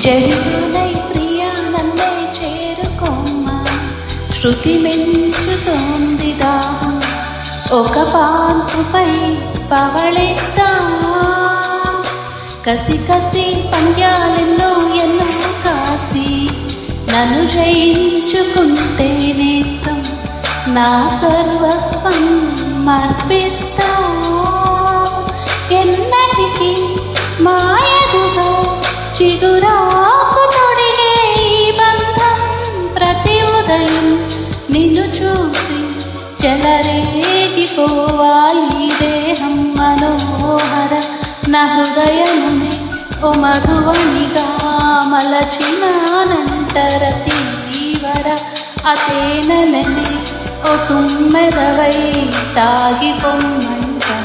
జరులై ప్రియా నన్నే చేరుకోమ్మ, శృతి మెంచుతోంది దాహం, ఒక పాన్పుపై పవళెత్తా, కసి కసి పంద్యాలెన్నో ఎన్నో కాసి, నన్ను జయించుకుంటే నేస్తం, నా సర్వస్వం మార్పిస్తా. ఎన్నటికీ మాయదుగా చిగురాకు తొడిగే ఈ బంధం, ప్రతి ఉదయం నిన్ను చూసి చెలరేగిపోవాలి దేహం. మనోహర నా హృదయముని ఓ మధువనిగా మలచినానంతర తీవర, అతేనలని ఓ తుమ్మెదవై తాగి పొమ్మంటానాయ.